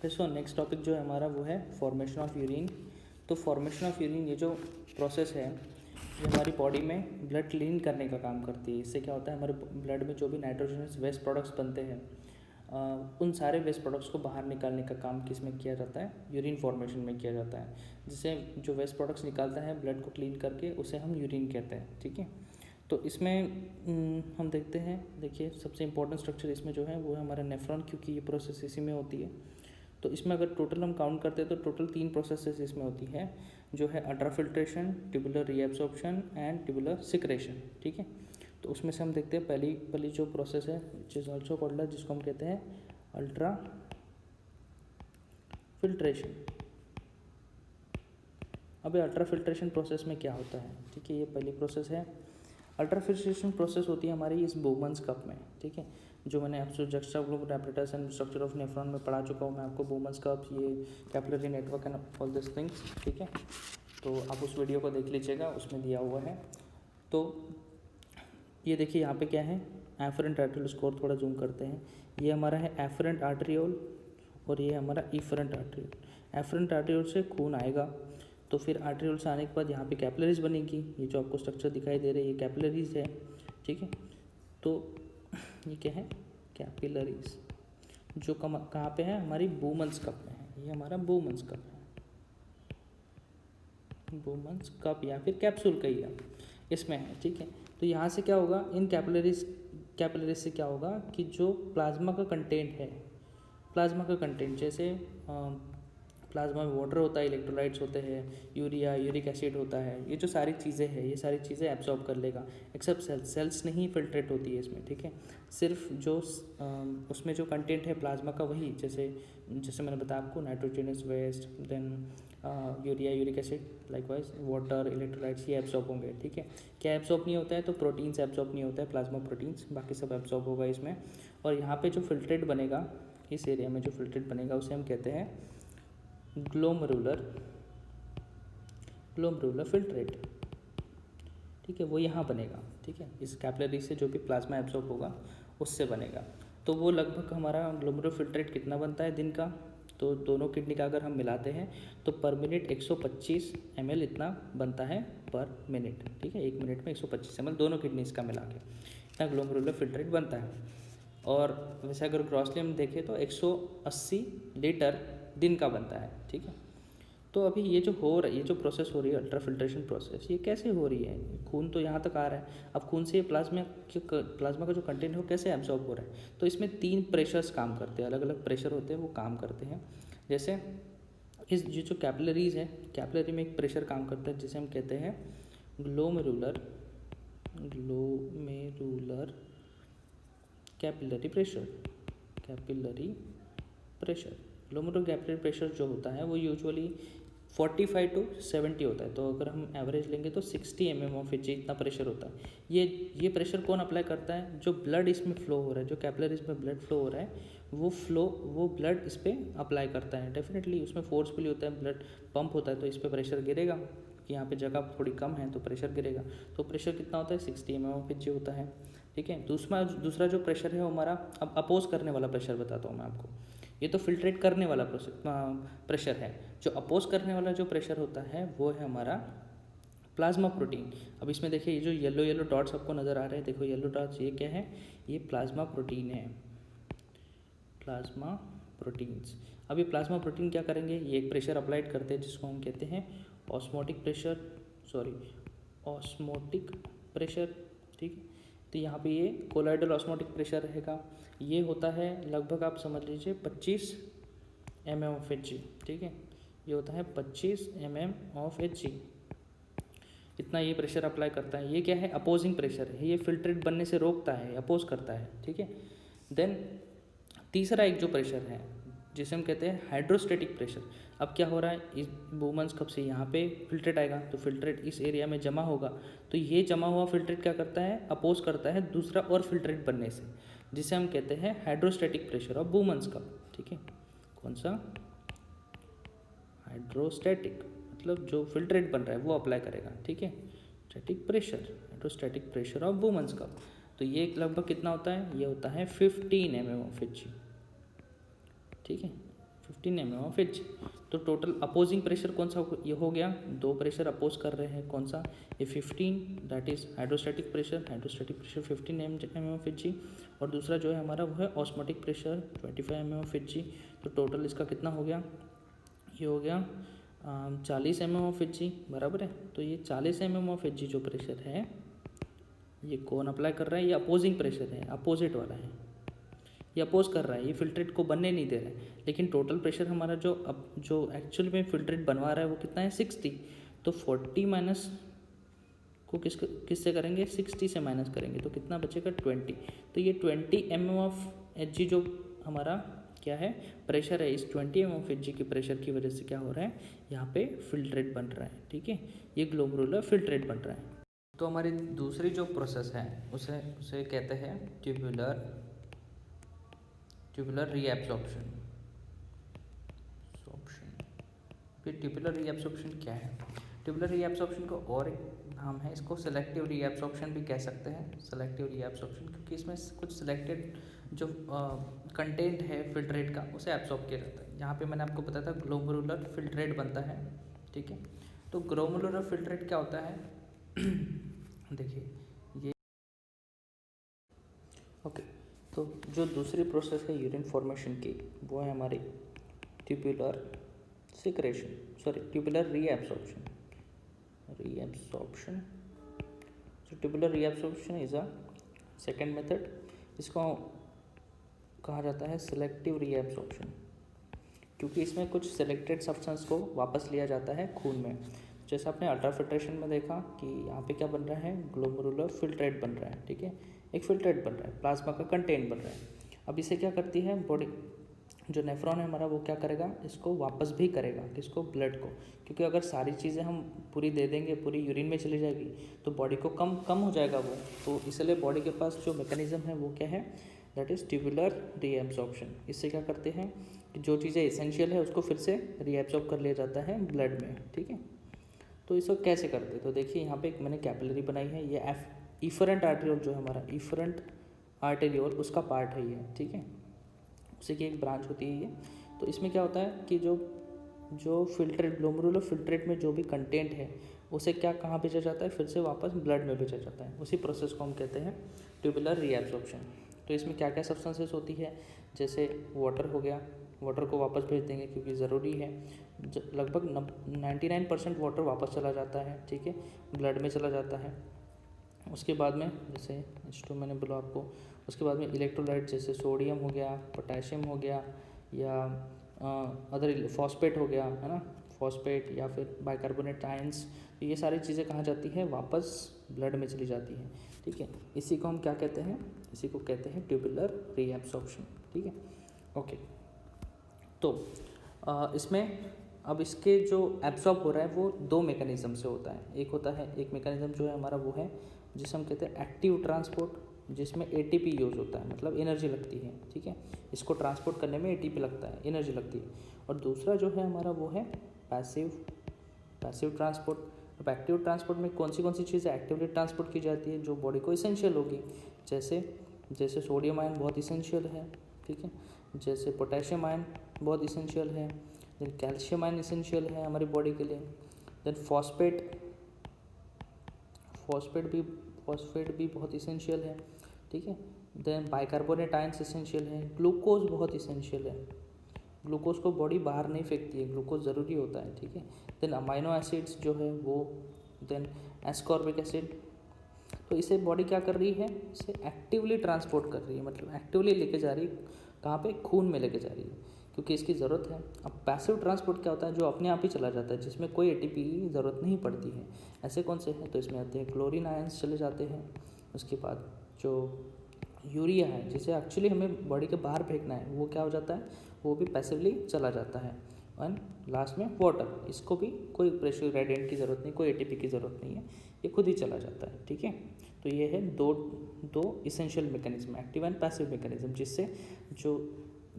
Okay, so next topic जो है हमारा वो है फॉर्मेशन ऑफ यूरिन। तो फॉर्मेशन ऑफ यूरिन ये जो प्रोसेस है ये हमारी बॉडी में ब्लड क्लीन करने का काम करती है। इससे क्या होता है, हमारे ब्लड में जो भी नाइट्रोजनस वेस्ट प्रोडक्ट्स बनते हैं उन सारे वेस्ट प्रोडक्ट्स को बाहर निकालने का काम किस में किया जाता है, यूरिन फॉर्मेशन में किया जाता है। जिससे जो वेस्ट प्रोडक्ट्स निकालता है ब्लड को क्लीन करके उसे हम यूरिन कहते हैं। ठीक है, तो इसमें हम देखते हैं, देखिए सबसे इंपॉर्टेंट स्ट्रक्चर इसमें जो है वो है हमारा नेफ्रॉन, क्योंकि ये प्रोसेस इसी में होती है। तो इसमें अगर टोटल हम काउंट करते हैं तो टोटल 3 प्रोसेसेस इसमें होती है, जो है ultrafiltration, tubular reabsorption and tubular secretion. ठीक है, तो उसमें से हम देखते हैं पहली जो प्रोसेस है विच इज़ ऑल्सो कॉल्ड, जिसको हम कहते हैं अल्ट्रा फिल्ट्रेशन। अब अल्ट्रा फिल्ट्रेशन प्रोसेस में क्या होता है, ठीक है, ये पहली प्रोसेस है। अल्ट्रा फिल्ट्रेशन प्रोसेस होती है हमारी इस बोमन्स कप में। ठीक है, जो मैंने आपसे जुक्सटाग्लोबुलर apparatus and structure of nephron में पढ़ा चुका हूँ मैं आपको, बोमन्स कप, ये capillary network and all this things. ठीक है, तो आप उस वीडियो को देख लीजिएगा, उसमें दिया हुआ है। तो ये देखिए यहाँ पे क्या है, एफरेंट आर्टेरियल स्कोर, थोड़ा जूम करते हैं। ये हमारा है एफरेंट आर्टेरियोल और ये हमारा इफरेंट आर्टेरियोल। एफरेंट आर्टेरियोल से खून आएगा, तो फिर आर्टेरियोल से आने के बाद यहाँ पे कैपिलरीज बनेगी। ये जो आपको स्ट्रक्चर दिखाई दे रही है ये कैपिलरीज है। ठीक है, तो ये क्या है, कैपिलरीज, जो कहाँ पे है, हमारी बोमन्स कप में है। ये हमारा बोमन्स कप है, बोमन्स कप या फिर कैप्सूल कहिए आप, इसमें है। ठीक है, तो यहाँ से क्या होगा, इन कैपिलरीज से क्या होगा कि जो प्लाज्मा का कंटेंट है, प्लाज्मा का कंटेंट जैसे प्लाज्मा में वाटर होता है, इलेक्ट्रोलाइट्स होते हैं, यूरिया, यूरिक एसिड होता है, ये जो सारी चीज़ें हैं ये सारी चीज़ें एब्जॉर्ब कर लेगा। एक्सेप्ट सेल्स नहीं फिल्ट्रेट होती है इसमें। ठीक है, सिर्फ जो उसमें जो कंटेंट है प्लाज्मा का वही, जैसे मैंने बताया आपको, nitrogenous waste, then urea, uric acid, likewise water, electrolytes, ये एब्जॉर्ब होंगे। ठीक है, क्या एब्जॉर्ब नहीं होता है, तो प्रोटीन्स एब्जॉर्ब नहीं होता है, प्लाज्मा प्रोटीन्स, बाकी सब एब्जॉर्ब होगा इसमें। और यहाँ पे जो फिल्ट्रेट बनेगा, इस एरिया में जो फिल्ट्रेट बनेगा उसे हम कहते हैं ग्लोमेरुलर फिल्ट्रेट। ठीक है, वो यहाँ बनेगा। ठीक है, इस कैपिलरी से जो भी प्लाज्मा एब्जॉर्ब होगा उससे बनेगा। तो वो लगभग हमारा ग्लोमेरुलर फिल्ट्रेट कितना बनता है दिन का, तो दोनों किडनी का अगर हम मिलाते हैं तो पर मिनट 125 ml इतना बनता है पर मिनट। ठीक है, 1 मिनट में 125 ml दोनों किडनीज का मिला के इतना ग्लोमेरुलर फिल्ट्रेट बनता है। और वैसे अगर ग्रॉसली हम देखें तो 180 लीटर दिन का बनता है। ठीक है, तो अभी ये जो प्रोसेस हो रही है अल्ट्रा फिल्ट्रेशन प्रोसेस, ये कैसे हो रही है, खून तो यहाँ तक आ रहा है, अब खून से प्लाज्मा का जो कंटेंट है वो कैसे एब्जॉर्ब हो रहा है। तो इसमें 3 प्रेशर्स काम करते हैं, अलग अलग प्रेशर होते हैं, वो काम करते हैं। जैसे इस जो कैपिलरीज है, कैपिलरी में एक प्रेशर काम करता है जिसे हम कहते हैं glomerular capillary pressure. Glomerular capillary pressure जो होता है वो यूजुअली 45 to 70 होता है। तो अगर हम एवरेज लेंगे तो 60 mm/Hg इतना प्रेशर होता है। ये प्रेशर कौन अप्लाई करता है, जो ब्लड इसमें फ्लो हो रहा है, जो कैपिलरीज में ब्लड फ्लो हो रहा है वो ब्लड इस पर अप्लाई करता है। डेफिनेटली उसमें फोर्सफुली होता है, ब्लड पंप होता है तो इस पर प्रेशर गिरेगा, कि यहाँ पे जगह थोड़ी कम है तो प्रेशर गिरेगा। तो प्रेशर कितना होता है, 60 mm/Hg होता है। ठीक है, दूसरा जो प्रेशर है वो हमारा, अब अपोज करने वाला प्रेशर बताता हूँ मैं आपको। ये तो फिल्ट्रेट करने वाला प्रेशर है। जो अपोज करने वाला जो प्रेशर होता है वो है हमारा प्लाज्मा प्रोटीन। अब इसमें देखिए ये जो येलो डॉट्स आपको नज़र आ रहे हैं, देखो येलो डॉट्स, ये क्या है, ये प्लाज्मा प्रोटीन है, प्लाज्मा प्रोटीन्स। अब ये प्लाज्मा प्रोटीन क्या करेंगे, ये एक प्रेशर अप्लाइड करते हैं जिसको हम कहते हैं ऑस्मोटिक प्रेशर। ठीक है, तो यहाँ पे ये कोलॉइडल ऑस्मोटिक प्रेशर रहेगा। ये होता है लगभग आप समझ लीजिए 25 mm/Hg। ठीक है, ये होता है 25 mm/Hg, इतना ये प्रेशर अप्लाई करता है। ये क्या है, अपोजिंग प्रेशर है, ये फिल्ट्रेट बनने से रोकता है, अपोज करता है। ठीक है, देन तीसरा एक जो प्रेशर है जिसे हम कहते हैं हाइड्रोस्टेटिक प्रेशर। अब क्या हो रहा है, इस बोमन्स कप से यहाँ पे फिल्ट्रेट आएगा, तो फिल्ट्रेट इस एरिया में जमा होगा, तो ये जमा हुआ फिल्ट्रेट क्या करता है, अपोज करता है दूसरा और फिल्ट्रेट बनने से, जिसे हम कहते हैं hydrostatic pressure of Bowman's cup. ठीक है, कौन सा, हाइड्रोस्टेटिक, मतलब जो फिल्ट्रेट बन रहा है वो अप्लाई करेगा। ठीक है, hydrostatic pressure of Bowman's cup. तो ये लगभग कितना होता है, ये होता है 15 mm/Hg। ठीक है, 15 mm ऑफ एच। तो टोटल अपोजिंग प्रेशर कौन सा ये हो गया, दो प्रेशर अपोज कर रहे हैं, कौन सा, ये 15 that is hydrostatic pressure 15 mm of H G, और दूसरा जो है हमारा वो है osmotic pressure 25 mm of H G. तो टोटल इसका कितना हो गया, ये हो गया 40 mm ऑफ एच जी, बराबर है। तो ये 40 mm ऑफ एच जी जो प्रेशर है ये कौन अप्लाई कर रहा है, ये अपोजिंग प्रेशर है, अपोजिट वाला है, ये अपोज कर रहा है, ये फिल्ट्रेट को बनने नहीं दे रहा है। लेकिन टोटल प्रेशर हमारा जो एक्चुअल में फिल्ट्रेट बनवा रहा है वो कितना है 60। तो 40 माइनस को किससे करेंगे, 60 से माइनस करेंगे तो कितना बचेगा 20। तो ये 20 mm ऑफ एच जी जो हमारा क्या है प्रेशर है, इस 20 mm ऑफ एच जी के प्रेशर की वजह से क्या हो रहा है, यहाँ पे फिल्ट्रेट बन रहा है, ठीक है, ये ग्लोमेरुलर फिल्ट्रेट बन रहा है। तो हमारी दूसरी जो प्रोसेस है उसे कहते हैं ट्यूबुलर रीएब्सॉर्प्शन। फिर ट्यूबुलर रीएब्सॉर्प्शन क्या है, ट्यूबुलर रीएब्सॉर्प्शन का और एक नाम है, इसको सेलेक्टिव रीएब्सॉर्प्शन भी कह सकते हैं, सेलेक्टिव रीएब्सॉर्प्शन, क्योंकि इसमें कुछ सिलेक्टेड जो कंटेंट है फिल्ट्रेट का उसे एब्सॉर्ब किया जाता है। यहाँ पे मैंने आपको बताया था ग्लोमेरुलर फिल्ट्रेट बनता है, ठीक है। तो ग्लोमेरुलर फिल्ट्रेट क्या होता है देखिए ये ओके। तो जो दूसरी प्रोसेस है यूरिन फॉर्मेशन की वो है हमारी tubular reabsorption. So tubular reabsorption is a second method, इसको कहा जाता है सेलेक्टिव रीएब्सॉर्प्शन, क्योंकि इसमें कुछ सेलेक्टेड सब्सटेंस को वापस लिया जाता है खून में। जैसे आपने अल्ट्राफिल्ट्रेशन में देखा कि यहाँ पे क्या बन रहा है, ग्लोमेरुलर फिल्ट्रेट बन रहा है, ठीक है, एक फिल्ट्रेट बन रहा है, प्लाज्मा का कंटेंट बन रहा है। अब इसे क्या करती है बॉडी, जो नेफ्रॉन है हमारा वो क्या करेगा, इसको वापस भी करेगा, किसको, ब्लड को, क्योंकि अगर सारी चीज़ें हम पूरी दे देंगे, पूरी यूरिन में चली जाएगी तो बॉडी को कम हो जाएगा वो। तो इसलिए बॉडी के पास जो मैकेनिज्म है वो क्या है, दैट इज़ ट्यूबुलर रीएब्सॉर्प्शन। इससे क्या करते हैं कि जो चीज़ें एसेंशियल है उसको फिर से रीएब्सॉर्ब कर लिया जाता है ब्लड में, ठीक है। तो इसको कैसे करते हैं, तो देखिए यहाँ पे एक मैंने कैपिलरी बनाई है, ये इफरेंट आर्टेरियोल जो है हमारा इफरेंट आर्टेरियोल उसका पार्ट है ये, ठीक है, उसी की एक ब्रांच होती है ये। तो इसमें क्या होता है कि जो फिल्ट्रेट ग्लोमेरुलर फिल्ट्रेट में जो भी कंटेंट है उसे क्या कहाँ भेजा जाता है, फिर से वापस ब्लड में भेजा जाता है। उसी प्रोसेस को हम कहते हैं ट्यूबुलर रीएब्सॉर्प्शन। तो इसमें क्या क्या सब्सटेंसेस होती है, जैसे वाटर हो गया, वाटर को वापस भेज देंगे क्योंकि ज़रूरी है, लगभग 99% वाटर वापस चला जाता है, ठीक है, ब्लड में चला जाता है। उसके बाद में जैसे H2 मैंने बोला आपको, उसके बाद में इलेक्ट्रोलाइट जैसे सोडियम हो गया, पोटेशियम हो गया, या अदर फॉस्फेट हो गया, है ना, फॉस्फेट या फिर बाइकार्बोनेट आयंस, तो ये सारी चीज़ें कहाँ जाती हैं, वापस ब्लड में चली जाती हैं, ठीक है। इसी को हम क्या कहते हैं, इसी को कहते हैं ट्यूबुलर रीएब्सॉर्प्शन, ठीक है, ओके। तो इसमें अब इसके जो एब्सॉर्ब हो रहा है वो दो मैकेनिज्म से होता है। एक मैकेनिज्म जो है हमारा वो है जिसे हम कहते हैं एक्टिव ट्रांसपोर्ट, जिसमें एटीपी यूज़ होता है, मतलब एनर्जी लगती है, ठीक है, इसको ट्रांसपोर्ट करने में एटीपी लगता है, एनर्जी लगती है। और दूसरा जो है हमारा वो है पैसिव ट्रांसपोर्ट। अब एक्टिव ट्रांसपोर्ट में कौन सी चीज़ें एक्टिवली ट्रांसपोर्ट की जाती है, जो बॉडी को इसेंशियल होगी, जैसे सोडियम आयन बहुत इसेंशियल है, ठीक है, जैसे पोटेशियम आयन बहुत इसेंशियल है, देन कैल्शियम आयन इसेंशियल है हमारी बॉडी के लिए, देन फॉस्फेट भी बहुत इसेंशियल है, ठीक है, देन बाइकार्बोनेट आयंस इसेंशियल है, ग्लूकोज बहुत इसेंशियल है, ग्लूकोज को बॉडी बाहर नहीं फेंकती है, ग्लूकोज ज़रूरी होता है, ठीक है, देन अमाइनो एसिड्स जो है वो, देन एस्कॉर्बिक एसिड। तो इसे बॉडी क्या कर रही है, इसे एक्टिवली ट्रांसपोर्ट कर रही है, मतलब एक्टिवली लेके जा रही है, कहाँ पे, खून में लेके जा रही है, क्योंकि इसकी ज़रूरत है। अब पैसिव ट्रांसपोर्ट क्या होता है, जो अपने आप ही चला जाता है, जिसमें कोई एटीपी की ज़रूरत नहीं पड़ती है। ऐसे कौन से हैं, तो इसमें आते हैं क्लोरीन आयंस चले जाते हैं, उसके बाद जो यूरिया है जिसे एक्चुअली हमें बॉडी के बाहर फेंकना है वो क्या हो जाता है, वो भी पैसिवली चला जाता है। एंड लास्ट में वाटर, इसको भी कोई प्रेशर ग्रेडियंट की ज़रूरत नहीं, कोई एटीपी की ज़रूरत नहीं है, ये खुद ही चला जाता है, ठीक है। तो ये है दो essential mechanism, active and passive mechanism, जिससे जो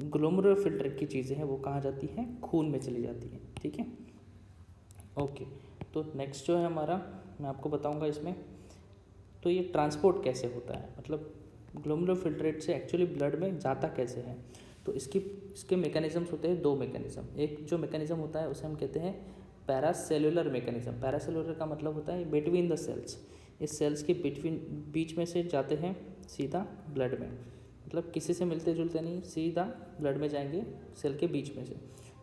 ग्लोमेरुलर फिल्टर की चीज़ें हैं वो कहाँ जाती हैं, खून में चली जाती हैं, ठीक है, ओके। तो नेक्स्ट जो है हमारा, मैं आपको बताऊंगा इसमें, तो ये ट्रांसपोर्ट कैसे होता है, मतलब ग्लोमेरुलर फिल्ट्रेट से एक्चुअली ब्लड में जाता कैसे है। तो इसके मैकेनिज़म्स होते हैं 2 मैकेनिज़्म। एक जो मैकेनिज़्म होता है उसे हम कहते हैं पैरासेल्युलर मैकेनिज़्म। पैरासेल्युलर का मतलब होता है बिटवीन द सेल्स, इस सेल्स के बीच में से जाते हैं सीधा ब्लड में, मतलब किसी से मिलते जुलते नहीं, सीधा ब्लड में जाएंगे सेल के बीच में से।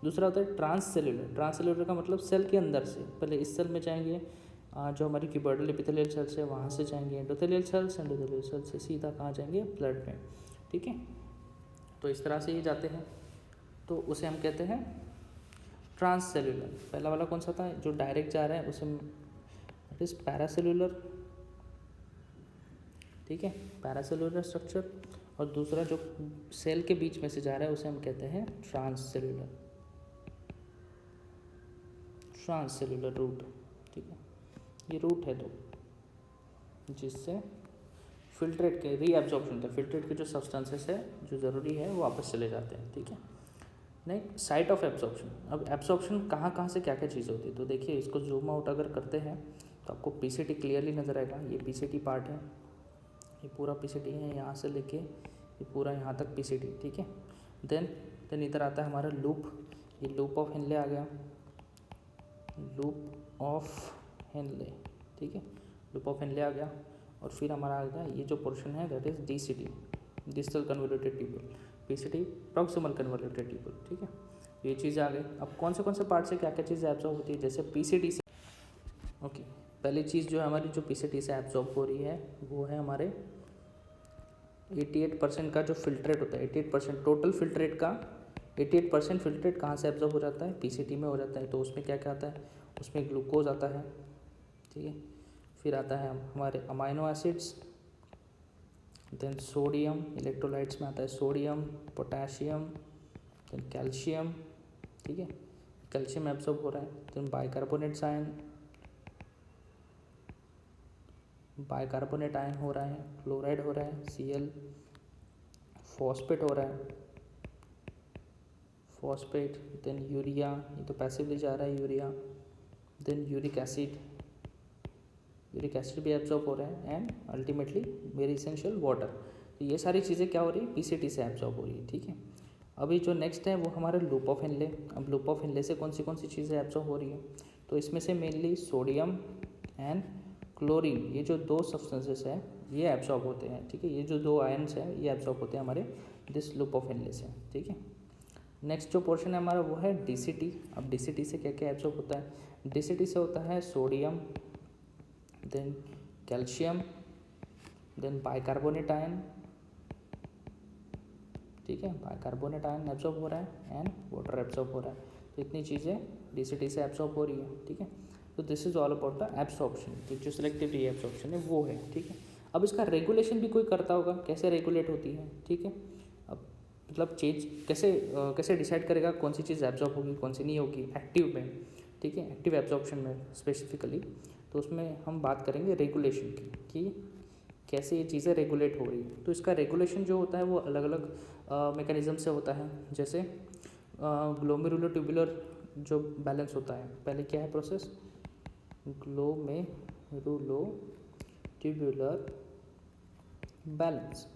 दूसरा होता है ट्रांससेल्युलर। ट्रांससेल्युलर का मतलब सेल के अंदर से, पहले इस सेल में जाएंगे, जो हमारी क्यूबॉइडल एपिथेलियल सेल्स है वहाँ से जाएंगे एंडोथेलियल सेल्स, एंडोथेलियल सेल्स से सीधा कहाँ जाएंगे, ब्लड में। ठीक है, तो इस तरह से ये जाते हैं, तो उसे हम कहते हैं ट्रांससेल्युलर। पहला वाला कौन सा था, जो डायरेक्ट जा रहा है उसे इट इज़ पैरासेल्युलर। ठीक है, पैरासेल्युलर स्ट्रक्चर। और दूसरा जो सेल के बीच में से जा रहा है उसे हम कहते हैं ट्रांससेल्युलर, ट्रांससेल्युलर रूट। ठीक है, ये रूट है तो जिससे फिल्ट्रेट के रीएब्जॉर्प्शन होता है, फिल्ट्रेट के जो सब्सटेंसेस है जो ज़रूरी है वो वापस चले जाते हैं। ठीक है, नेक्स्ट साइट ऑफ एब्जॉर्प्शन। अब एब्जॉर्प्शन कहाँ से क्या क्या चीज़ें होती है, तो देखिए इसको जूम आउट अगर करते हैं तो आपको पीसीटी क्लियरली नज़र आएगा। ये पीसीटी पार्ट है, ये पूरा पीसीटी है, यहाँ से लेके ये पूरा यहाँ तक पीसीटी। ठीक है, देन इधर आता है हमारा लूप, ये लूप ऑफ हेनले आ गया, लूप ऑफ हेनले। ठीक है, लूप ऑफ हेनले आ गया, और फिर हमारा आ गया ये जो पोर्शन है that is DCT, distal convoluted tubule, PCT proximal convoluted tubule. ठीक है, ये चीज़ आ गई। अब कौन से पार्ट से क्या क्या चीज़ें एब्जॉर्ब होती है, जैसे पीसीटी से। ओके, पहली चीज़ जो है हमारी जो पीसीटी से एब्जॉर्ब हो रही है वो है हमारे 88% का जो फिल्ट्रेट होता है, 88% टोटल फिल्ट्रेट का 88% फिल्ट्रेट कहाँ से एब्जॉर्ब हो जाता है, पीसीटी में हो जाता है। तो उसमें क्या क्या आता है, उसमें ग्लूकोज आता है। ठीक है, फिर आता है हमारे amino acids, then sodium, electrolytes में आता है सोडियम, पोटेशियम, देन कैल्शियम। ठीक है, कैल्शियम एब्जॉर्ब हो रहा है, then bicarbonate ion, bicarbonate ion हो रहा है, क्लोराइड हो रहा है Cl, फॉस्फेट हो रहा है, फॉस्फेट, देन यूरिया, ये तो पैसिवली जा रहा है यूरिया, देन यूरिक एसिड भी एब्जॉर्ब हो रहा है, and ultimately very essential water. तो ये सारी चीज़ें क्या हो रही है, पीसीटी से एब्जॉर्ब हो रही है। ठीक है, अभी जो नेक्स्ट है वो हमारा लूप ऑफ हेनले। अब लूप ऑफ हेनले से कौन सी चीज़ें एब्जॉर्ब हो रही है, तो इसमें से मेनली सोडियम एंड क्लोरीन, ये जो 2 सब्सटेंसेस है ये एब्जॉर्ब होते हैं। ठीक है, ये जो 2 आयन्स हैं ये एब्जॉर्ब होते हैं हमारे दिस लूप ऑफ हेनले से। ठीक है, नेक्स्ट जो पोर्शन है हमारा वो है डीसीटी। अब डीसीटी से क्या क्या एब्जॉर्ब होता है, डीसीटी से होता है sodium, then calcium, then bicarbonate ion. ठीक है, बाइकार्बोनेट आयन एब्जॉर्ब हो रहा है एंड वाटर एब्जॉर्ब हो रहा है। तो इतनी चीज़ें डीसीटी से एब्जॉर्ब हो रही है। ठीक है, तो this is all about the absorption, जो सिलेक्टिव रीएब्जॉर्प्शन है वो है। ठीक है, अब इसका रेगुलेशन भी कोई करता होगा, कैसे रेगुलेट होती है। ठीक है, अब मतलब चेंज कैसे डिसाइड करेगा कौन सी चीज़ एब्जॉर्ब होगी कौन सी नहीं होगी एक्टिव में। ठीक है, एक्टिव एब्जॉर्प्शन में स्पेसिफिकली, तो उसमें हम बात करेंगे रेगुलेशन की कि कैसे ये चीज़ें रेगुलेट हो रही है। तो इसका रेगुलेशन जो होता है वो अलग अलग मैकेनिज़्म से होता है, जैसे ग्लोमेरुलर ट्यूबुलर जो बैलेंस होता है। पहले क्या है प्रोसेस, ग्लोमेरुलो ट्यूबुलर बैलेंस,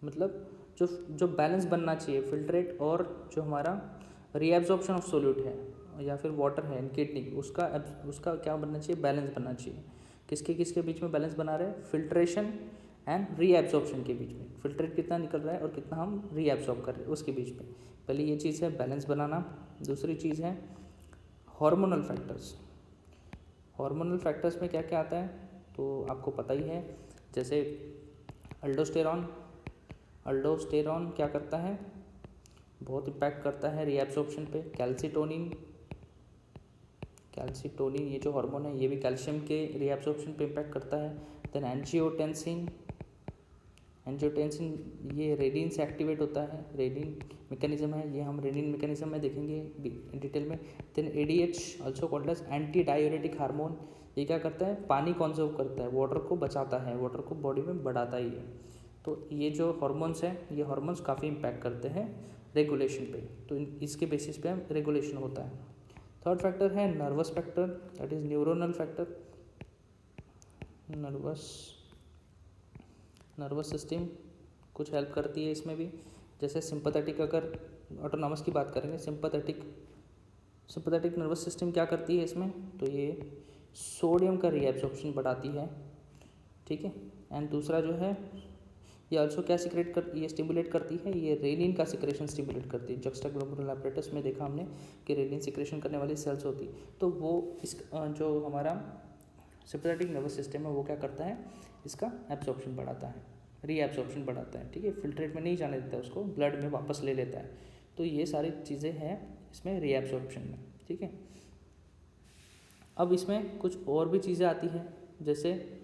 मतलब जो बैलेंस बनना चाहिए फिल्ट्रेट और जो हमारा रीएब्जॉर्प्शन ऑफ सोल्यूट है या फिर वाटर है इन किडनी, उसका क्या बनना चाहिए, बैलेंस बनना चाहिए। किसके बीच में बैलेंस बना रहे हैं, फिल्ट्रेशन एंड रीएब्जॉर्प्शन के बीच में। फिल्ट्रेट कितना निकल रहा है और कितना हम रीएब्जॉर्ब कर रहे हैं उसके बीच में। पहले ये चीज़ है बैलेंस बनाना। दूसरी चीज़ है हार्मोनल फैक्टर्स। हार्मोनल फैक्टर्स में क्या क्या आता है तो आपको पता ही है, जैसे अल्डोस्टेरॉन क्या करता है, बहुत इम्पैक्ट करता है रीएब्जॉर्प्शन पे। कैल्सीटोनिन ये जो हार्मोन है ये भी कैल्शियम के रीएब्जॉर्प्शन पे इम्पैक्ट करता है। देन एंजियोटेंसिन ये रेनिन से एक्टिवेट होता है, रेनिन मैकेनिज्म है ये, हम रेनिन मैकेनिज्म में देखेंगे डिटेल में। Then ADH also called as anti diuretic hormone, ये क्या करता है, पानी कंजर्व करता है, वाटर को बचाता है, वाटर को बॉडी में बढ़ाता ही है। तो ये जो हार्मोन्स हैं ये हार्मोन्स काफ़ी इम्पैक्ट करते हैं रेगुलेशन पे, तो इसके बेसिस पे हम रेगुलेशन होता है। थर्ड फैक्टर है nervous factor, that is neuronal factor. Nervous system कुछ हेल्प करती है इसमें भी। जैसे सिंपैथेटिक, अगर ऑटोनॉमस की बात करेंगे, सिंपैथेटिक नर्वस सिस्टम क्या करती है इसमें, तो ये सोडियम का रीएब्जॉर्प्शन बढ़ाती है, ठीक है। एंड दूसरा जो है, ये ऑल्सो क्या ये स्टिमुलेट करती है, ये रेलिन का सिक्रेशन स्टिमुलेट करती है। जक्स्टाग्लोमेरुलर एपरेटस में देखा हमने कि रेलिन सिक्रेशन करने वाली सेल्स होती, तो वो इस जो हमारा सिंपैथेटिक नर्वस सिस्टम है वो क्या करता है, इसका एब्जॉर्प्शन बढ़ाता है, रीएब्जॉर्प्शन बढ़ाता है, ठीक है। फिल्ट्रेट में नहीं जाने देता, उसको ब्लड में वापस ले लेता है। तो ये सारी चीज़ें हैं इसमें रीएब्जॉर्प्शन में, ठीक है। अब इसमें कुछ और भी चीज़ें आती हैं, जैसे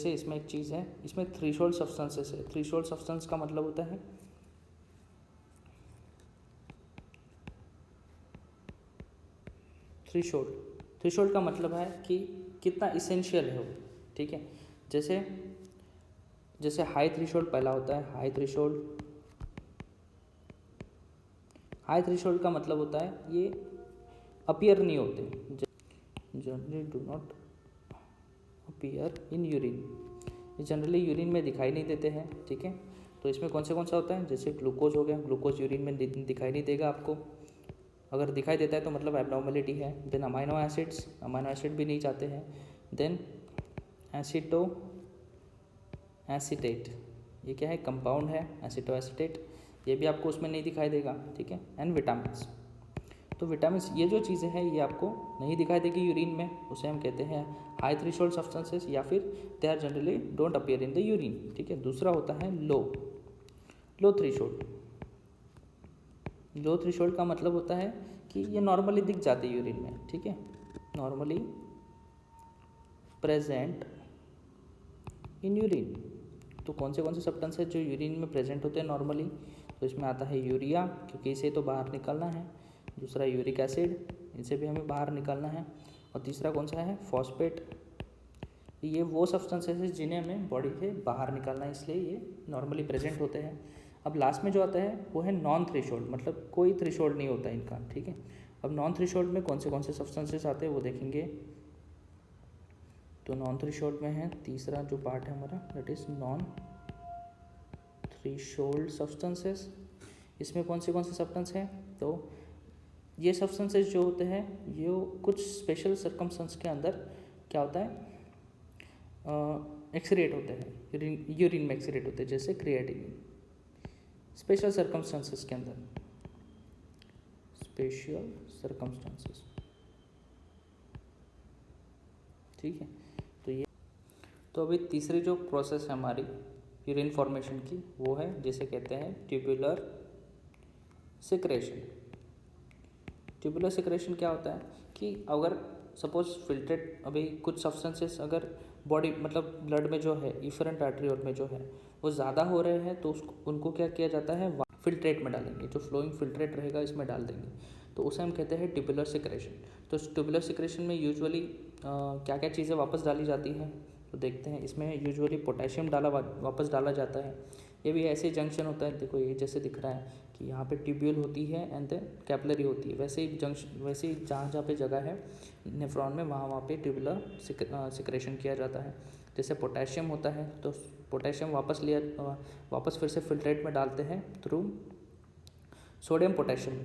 इसमें एक चीज़ है, इसमें थ्रेशोल्ड सब्सटेंसेस है। थ्रेशोल्ड सब्सटेंस का मतलब होता है थ्रेशोल्ड का मतलब है कि कितना इसेंशियल है वो, ठीक है। जैसे हाई थ्रेशोल्ड पहला होता है, हाई थ्रेशोल्ड का मतलब होता है ये अपीयर नहीं होते, generally do not appear in urine, ये जनरली यूरिन में दिखाई नहीं देते हैं, ठीक है। तो इसमें कौन सा होता है, जैसे ग्लूकोज हो गया, ग्लूकोज यूरिन में दिखाई नहीं देगा आपको, अगर दिखाई देता है तो मतलब एबनॉर्मलिटी है। देन अमाइनो एसिड भी नहीं जाते हैं। देन एसिटेट, ये क्या है, कंपाउंड है, एसिटोएसिटेट, ये भी आपको उसमें नहीं दिखाई देगा, ठीक है। एंड विटामिन्स, तो विटामिन्स ये जो चीज़ें हैं ये आपको नहीं दिखाई देगी यूरिन में, उसे हम कहते हैं हाई थ्रेशोल्ड सब्सटेंसेस, या फिर they are generally don't appear in the urine, ठीक है। दूसरा होता है लो थ्रेशोल्ड का मतलब होता है कि ये नॉर्मली दिख जाते हैं यूरिन में, ठीक है, नॉर्मली प्रेजेंट इन यूरिन। तो कौन से सब्सटेंस है जो यूरिन में प्रेजेंट होते हैं नॉर्मली, तो इसमें आता है यूरिया, क्योंकि इसे तो बाहर निकालना है। दूसरा यूरिक एसिड, इसे भी हमें बाहर निकालना है। और तीसरा कौन सा है, फॉस्फेट। ये वो सब्सटेंसेस है जिन्हें हमें बॉडी से बाहर निकालना है, इसलिए ये नॉर्मली प्रेजेंट होते हैं। अब लास्ट में जो आता है वो है नॉन थ्रेशोल्ड, मतलब कोई थ्रेशोल्ड नहीं होता इनका, ठीक है। अब नॉन थ्रेशोल्ड में कौन से सब्सटेंसेस आते हैं वो देखेंगे। तो नॉन थ्रेशोल्ड में है तीसरा जो पार्ट है हमारा, that is non threshold substances. इसमें कौन से सब्सटेंस हैं, तो ये सब्सटेंसेस जो होते हैं ये कुछ स्पेशल सर्कमस्टेंस के अंदर क्या होता है, एक्सक्रीट होते हैं, यूरिन में एक्सक्रीट होते हैं, जैसे क्रिएटिनिन। स्पेशल सर्कमस्टेंसेस के अंदर, स्पेशल सर्कमस्टेंसेस, ठीक है। तो अभी तीसरी जो प्रोसेस है हमारी यूरिन फॉर्मेशन की, वो है जिसे कहते हैं ट्यूबुलर सिक्रेशन। ट्यूबुलर सिक्रेशन क्या होता है कि अगर सपोज फिल्ट्रेट, अभी कुछ सब्सटेंसेस अगर बॉडी मतलब ब्लड में जो है, इफरेंट आर्टरियोल में जो है वो ज़्यादा हो रहे हैं, तो उनको क्या किया जाता है, फिल्ट्रेट में डालेंगे, जो फ्लोइंग फिल्ट्रेट रहेगा इसमें डाल देंगे, तो उसे हम कहते हैं ट्यूबुलर सिक्रेशन। तो ट्यूबुलर सिक्रेशन में यूजुअली क्या क्या चीज़ें वापस डाली जाती हैं, तो देखते हैं। इसमें यूजुअली पोटेशियम वापस डाला जाता है। ये भी ऐसे जंक्शन होता है, देखो ये जैसे दिख रहा है कि यहाँ पे ट्यूब्यूल होती है एंड देन कैपिलरी होती है, वैसे ही जहाँ पे जगह है नेफ्रॉन में, वहाँ पे ट्यूबुलर सिक्रेशन किया जाता है। जैसे पोटेशियम होता है तो पोटेशियम वापस फिर से फिल्ट्रेट में डालते हैं थ्रू सोडियम पोटेशियम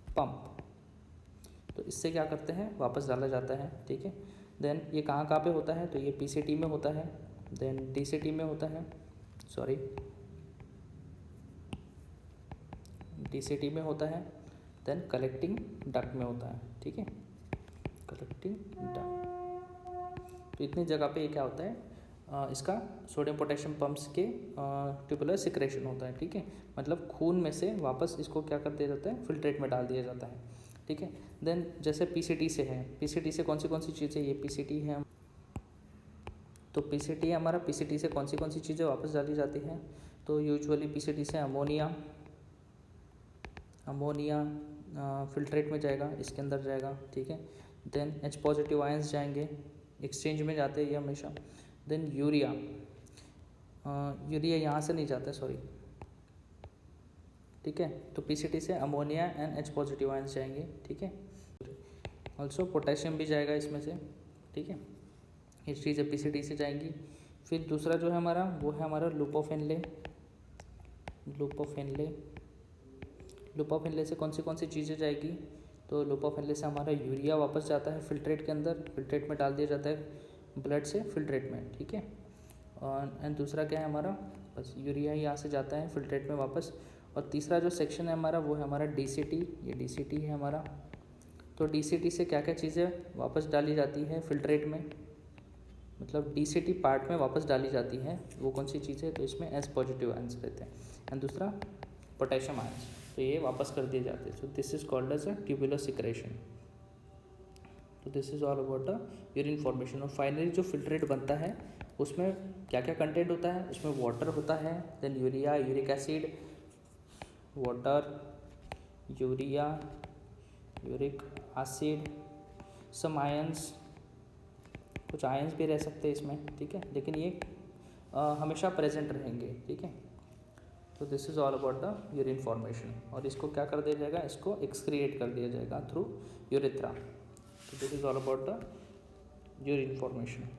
पंप। तो इससे क्या करते हैं, वापस डाला जाता है, ठीक है। देन ये कहाँ पे होता है, तो ये पीसीटी में होता है, देन डीसीटी में होता है, डीसीटी में होता है, देन कलेक्टिंग डक्ट में होता है, ठीक है, कलेक्टिंग डक्ट। तो इतनी जगह पे ये क्या होता है, इसका सोडियम पोटेशियम पंप्स के ट्यूबुलर सिक्रेशन होता है, ठीक है। मतलब खून में से वापस इसको क्या कर दिया जाता है, फिल्ट्रेट में डाल दिया जाता है, ठीक है। देन जैसे पीसीटी से है, पीसीटी से कौन सी चीज़ें, ये पीसीटी है, तो पीसीटी है हमारा, पीसीटी से कौन सी चीज़ें वापस डाली जाती हैं, तो यूजुअली पीसीटी से अमोनिया फिल्ट्रेट में जाएगा, इसके अंदर जाएगा, ठीक है। देन H पॉजिटिव आयंस जाएंगे, एक्सचेंज में जाते हैं ये हमेशा। देन यूरिया यहाँ से नहीं जाता है, सॉरी, ठीक है। तो पीसीटी से ammonia and H positive ions जाएंगे, ठीक है। ऑल्सो पोटेशियम भी जाएगा इसमें से, ठीक है। ये चीज़ें पीसीटी से जाएंगी। फिर दूसरा जो है हमारा वो है हमारा लुपोफेनले। लुपोफेनले से कौन सी चीज़ें जाएगी, तो लुपोफेनले से हमारा यूरिया वापस जाता है फिल्ट्रेट के अंदर, फिल्ट्रेट में डाल दिया जाता है ब्लड से फिल्ट्रेट में, ठीक है। और एंड दूसरा क्या है हमारा, बस यूरिया यहाँ से जाता है फिल्ट्रेट में वापस। और तीसरा जो सेक्शन है हमारा वो है हमारा डीसीटी, ये डीसीटी है हमारा। तो डीसीटी से क्या क्या चीज़ें वापस डाली जाती है फिल्ट्रेट में, मतलब डीसीटी पार्ट में वापस डाली जाती है, वो कौन सी चीज़ है, तो इसमें H पॉजिटिव आयंस रहते हैं एंड दूसरा पोटेशियम आयंस, तो ये वापस कर दिए जाते हैं। So this is called as a tubular secretion. तो this is all about the urine formation. और फाइनली जो फिल्ट्रेट बनता है उसमें क्या क्या कंटेंट होता है, उसमें वाटर होता है, then urea, uric acid, water, urea, uric acid, some ions, कुछ आयंस भी रह सकते हैं इसमें, ठीक है, लेकिन ये हमेशा प्रेजेंट रहेंगे, ठीक है। तो this is all about the urine formation. और इसको क्या कर दिया जाएगा, इसको एक्सक्रिएट कर दिया जाएगा थ्रू यूरेथ्रा। तो this is all about the urine formation.